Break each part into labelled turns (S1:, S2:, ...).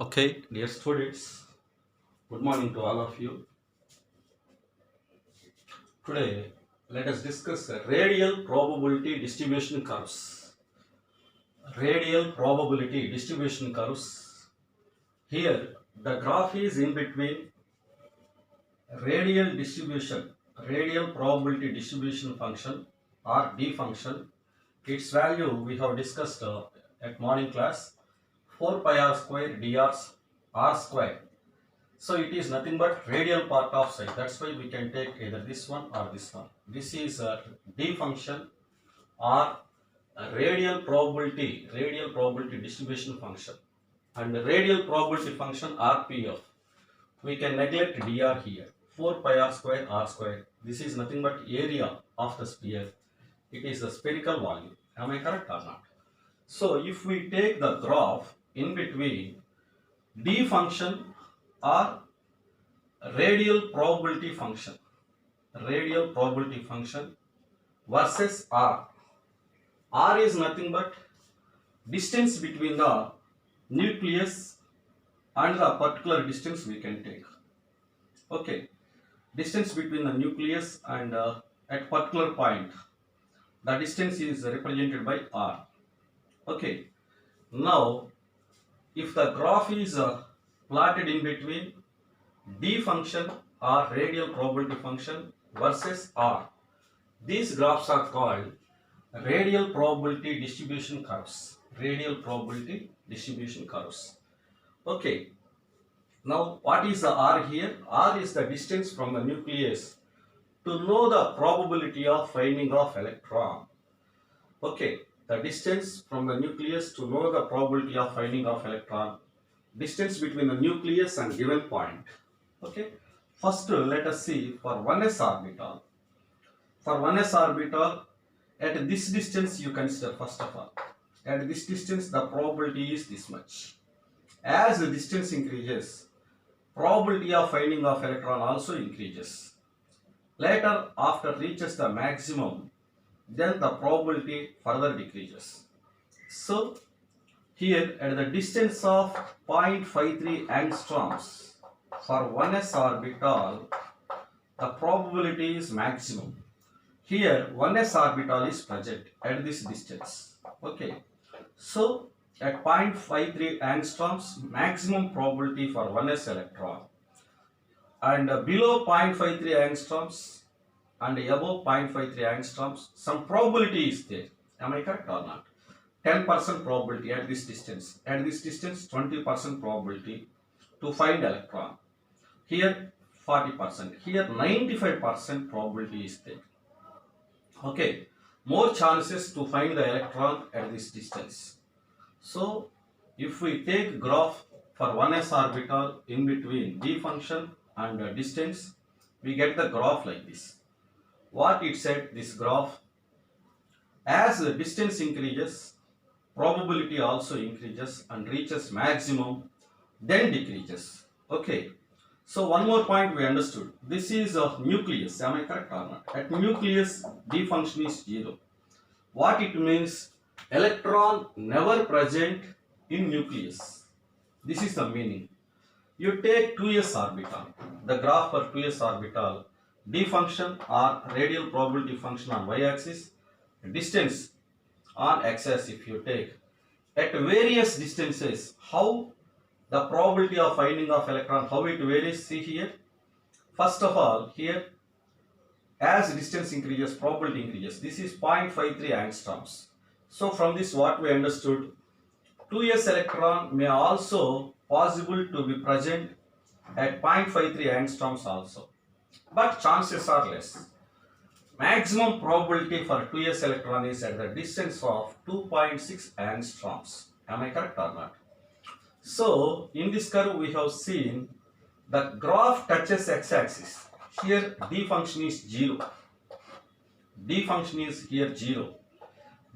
S1: Okay, dear students, good morning to all of you. Today, let us discuss radial probability distribution curves. Radial probability distribution curves. Here, the graph is in between radial distribution, radial probability distribution function or D function. Its value we have discussed at morning class 4 pi r square dr r square. So it is nothing but radial part of side. That's why we can take either this one or this one. This is a D function or a radial probability distribution function. And the radial probability function RPF. We can neglect dr here. 4 pi r square r square. This is nothing but area of the sphere. It is the spherical volume. Am I correct or not? So if we take the graph in between D function or radial probability function versus r. R is nothing but distance between the nucleus and the particular distance we can take. Okay, distance between the nucleus and at particular point, the distance is represented by r. Okay, now if the graph is plotted in between D function or radial probability function versus R. These graphs are called radial probability distribution curves. Radial probability distribution curves. Okay. Now what is the R here? R is the distance from the nucleus to know the probability of finding of electron. Okay. The distance from the nucleus to know the probability of finding of electron. Distance between the nucleus and given point. Okay. First, let us see for 1s orbital. For 1s orbital, at this distance you consider first of all. At this distance, the probability is this much. As the distance increases, probability of finding of electron also increases. Later, after reaches the maximum, then the probability further decreases. So, here at the distance of 0.53 angstroms, for 1s orbital, the probability is maximum. Here 1s orbital is present at this distance. Okay. So at 0.53 angstroms, maximum probability for 1s electron. And below 0.53 angstroms and above 0.53 angstroms, some probability is there. Am I correct or not? 10% probability at this distance. At this distance, 20% probability to find electron. Here 40%. Here 95% probability is there. Okay, more chances to find the electron at this distance. So if we take graph for 1s orbital in between D function and distance, we get the graph like this. What it said, this graph, as the distance increases, probability also increases and reaches maximum, then decreases. Okay. So one more point we understood. This is a nucleus. Am I correct or not? At nucleus, D function is 0. What it means? Electron never present in nucleus. This is the meaning. You take 2s orbital. The graph for 2s orbital, D function or radial probability function on y-axis, distance on x-axis if you take. At various distances, how the probability of finding of electron, how it varies, see here. First of all, here, as distance increases, probability increases. This is 0.53 angstroms. So from this what we understood, 2s electron may also possible to be present at 0.53 angstroms also. But chances are less. Maximum probability for 2s electron is at the distance of 2.6 angstroms. Am I correct or not? So, in this curve we have seen the graph touches x-axis. Here D function is 0. D function is here 0.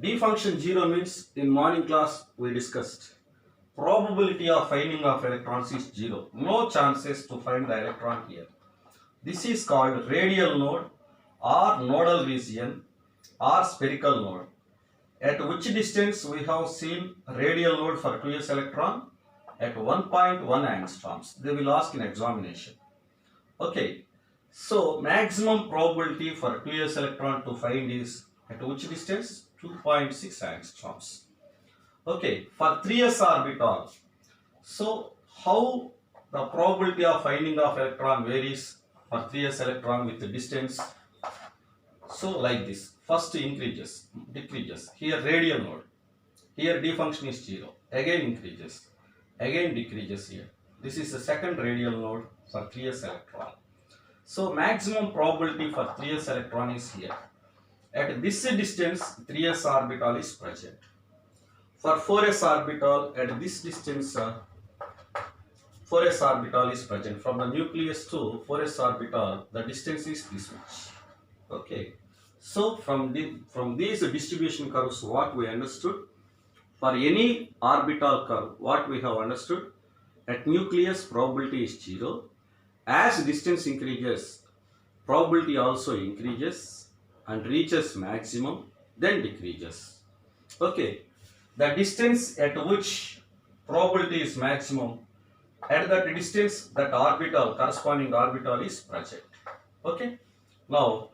S1: D function 0 means in morning class we discussed. Probability of finding of electrons is 0. No chances to find the electron here. This is called radial node or nodal region or spherical node. At which distance we have seen radial node for 2s electron? at 1.1 angstroms. They will ask in examination. Okay, so maximum probability for 2s electron to find is at which distance? 2.6 angstroms. Okay, for 3s orbital, so how the probability of finding of electron varies for 3s electron with the distance? So like this, first increases, decreases, here radial node, here d function is 0, again increases, again decreases here. This is the second radial node for 3s electron. So maximum probability for 3s electron is here. At this distance 3s orbital is present. For 4s orbital, at this distance 4s orbital is present. From the nucleus to 4s orbital, the distance is this much. Okay. So from these distribution curves, what we understood, for any orbital curve, what we have understood, at nucleus probability is 0. As distance increases, probability also increases and reaches maximum, then decreases. Okay, the distance at which probability is maximum, at that distance that orbital, corresponding orbital is present. Okay, now